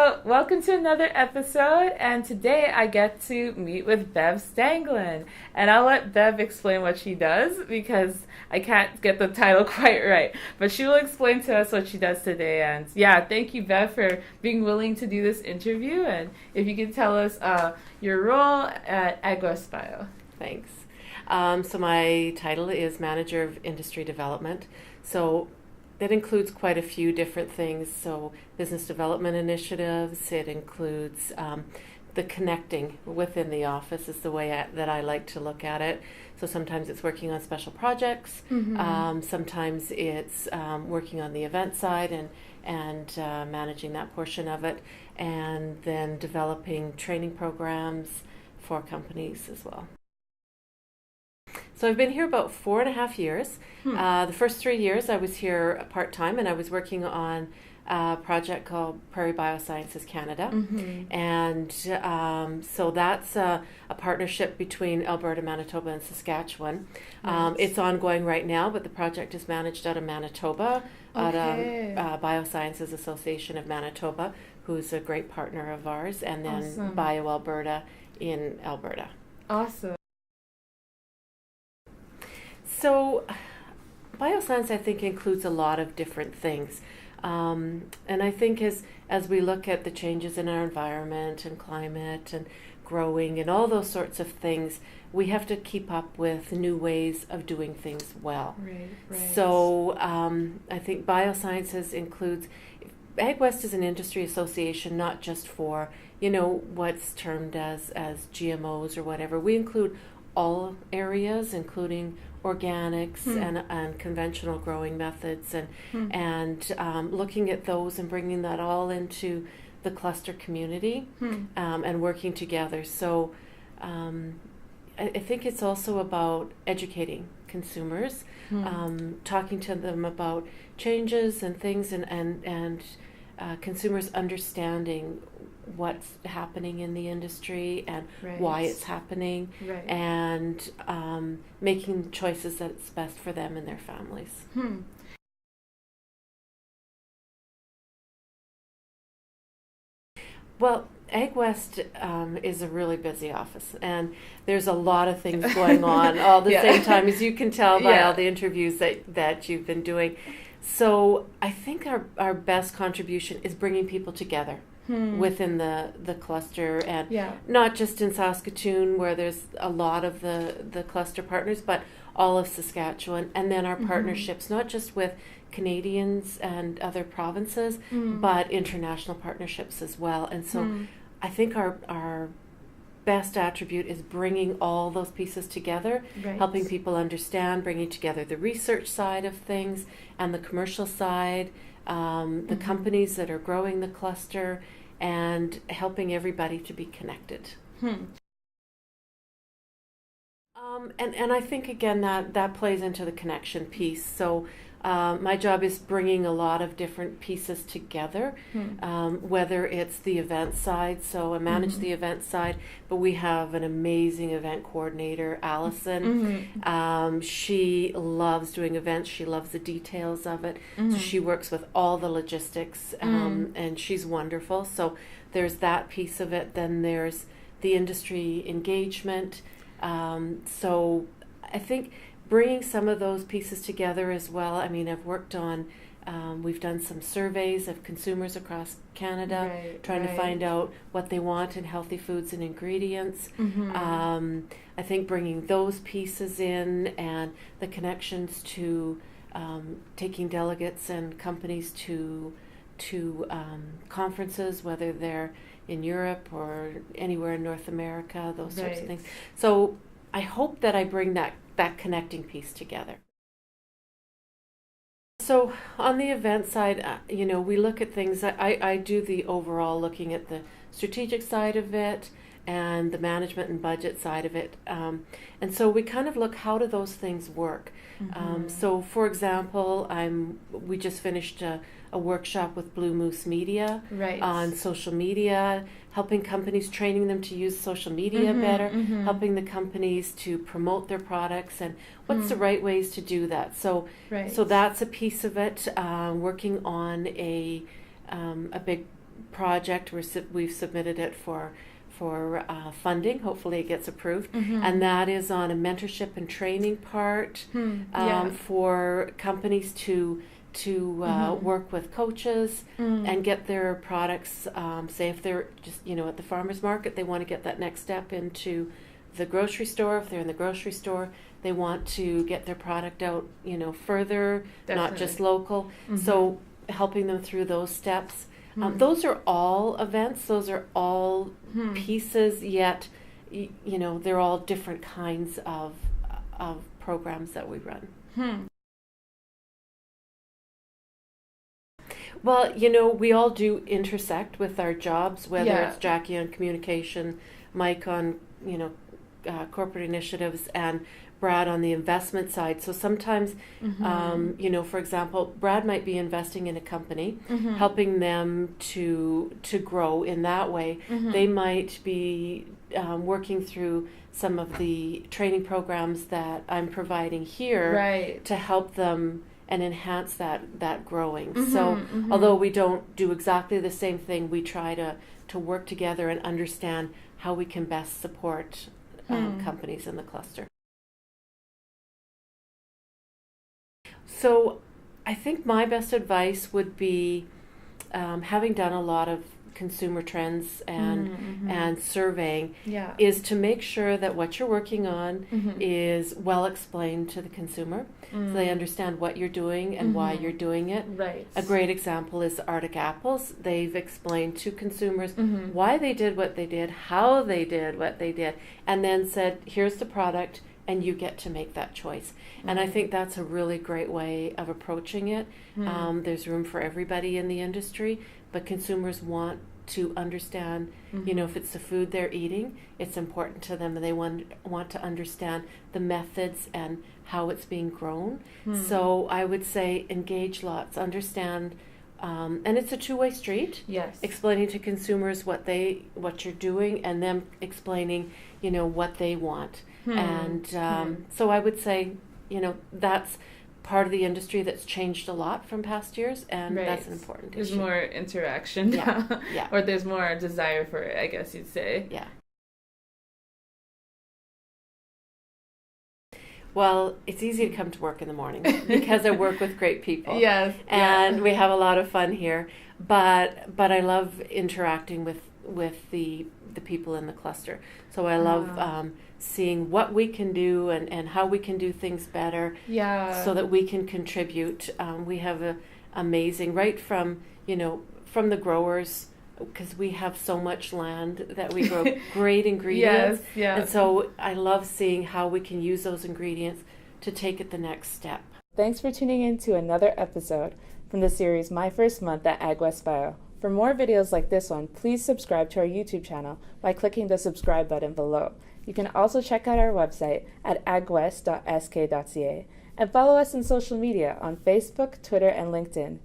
So, welcome to another episode, and today I get to meet with Bev Stanglin. And I'll let Bev explain what she does because I can't get the title quite right. But she will explain to us what she does today. And yeah, thank you, Bev, for being willing to do this interview. And if you could tell us your role at AgWest Bio. Thanks. So my title is Manager of Industry Development. So that includes quite a few different things. So business development initiatives. It includes the connecting within the office is the way that I like to look at it. So sometimes it's working on special projects. Sometimes it's working on the event side and managing that portion of it, and then developing training programs for companies as well. So I've been here about 4.5 years. The first 3 years I was here part-time, and I was working on a project called Prairie Biosciences Canada. And so that's a partnership between Alberta, Manitoba, and Saskatchewan. Nice. It's ongoing right now, but the project is managed out of Manitoba, out of Biosciences Association of Manitoba, who's a great partner of ours, and then Awesome. Bio Alberta in Alberta. Awesome. So, bioscience, I think, includes a lot of different things. And I think as we look at the changes in our environment and climate and growing and all those sorts of things, we have to keep up with new ways of doing things well. Right. So, I think biosciences includes, AgWest is an industry association, not just for, what's termed as GMOs or whatever. We include all areas, including organics and conventional growing methods, and looking at those and bringing that all into the cluster community and working together. So I think it's also about educating consumers, talking to them about changes and things, and consumers understanding what's happening in the industry and why it's happening, and making choices that's best for them and their families. Well, AgWest is a really busy office, and there's a lot of things going on all the same time, as you can tell by all the interviews that you've been doing. So I think our best contribution is bringing people together within the cluster, and not just in Saskatoon, where there's a lot of the cluster partners, but all of Saskatchewan, and then our partnerships, not just with Canadians and other provinces, but international partnerships as well. And so I think our best attribute is bringing all those pieces together, helping people understand, bringing together the research side of things and the commercial side, the companies that are growing the cluster, and helping everybody to be connected. And I think, again, that plays into the connection piece. So my job is bringing a lot of different pieces together, whether it's the event side. So I manage the event side, but we have an amazing event coordinator, Allison. She loves doing events. She loves the details of it. So she works with all the logistics, and she's wonderful. So there's that piece of it. Then there's the industry engagement. So I think bringing some of those pieces together as well. I mean, I've worked on, we've done some surveys of consumers across Canada, trying to find out what they want in healthy foods and ingredients. I think bringing those pieces in, and the connections to taking delegates and companies to conferences, whether they're in Europe or anywhere in North America, those sorts of things. So I hope that I bring that connecting piece together. So on the event side, we look at things. I do the overall looking at the strategic side of it and the management and budget side of it. And so we kind of look, how do those things work? So for example, we just finished a workshop with Blue Moose Media on social media, helping companies, training them to use social media better, helping the companies to promote their products, and what's the right ways to do that. So that's a piece of it. Working on a big project. We've submitted it for funding. Hopefully it gets approved. And that is on a mentorship and training part for companies to work with coaches and get their products, say if they're just, at the farmer's market, they want to get that next step into the grocery store. If they're in the grocery store, they want to get their product out, further, not just local. So helping them through those steps. Those are all events. Those are all pieces, yet, they're all different kinds of programs that we run. Well, we all do intersect with our jobs, whether it's Jackie on communication, Mike on, corporate initiatives, and Brad on the investment side. So sometimes, for example, Brad might be investing in a company, helping them to grow in that way. They might be working through some of the training programs that I'm providing here to help them and enhance that growing. So although we don't do exactly the same thing, we try to work together and understand how we can best support companies in the cluster. So I think my best advice would be, having done a lot of consumer trends and surveying, is to make sure that what you're working on is well explained to the consumer, so they understand what you're doing and why you're doing it. A great example is Arctic Apples. They've explained to consumers why they did what they did, how they did what they did, and then said, here's the product, and you get to make that choice. And I think that's a really great way of approaching it. There's room for everybody in the industry, but consumers want to understand, if it's the food they're eating, it's important to them, and they want to understand the methods and how it's being grown. So I would say engage lots, understand, and it's a two-way street. Explaining to consumers what you're doing, and them explaining, what they want. And so I would say, that's part of the industry that's changed a lot from past years, and that's an important issue. There's more interaction now. Or there's more desire for it, I guess you'd say. Well, it's easy to come to work in the morning because I work with great people. And we have a lot of fun here. But I love interacting with the people in the cluster. So I love seeing what we can do and how we can do things better, so that we can contribute. We have a amazing, right from the growers, because we have so much land that we grow great ingredients. And so I love seeing how we can use those ingredients to take it the next step. Thanks for tuning in to another episode from the series My First Month at AgWest Bio. For more videos like this one, please subscribe to our YouTube channel by clicking the subscribe button below. You can also check out our website at agwest.sk.ca and follow us on social media on Facebook, Twitter, and LinkedIn.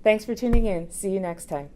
Thanks for tuning in. See you next time.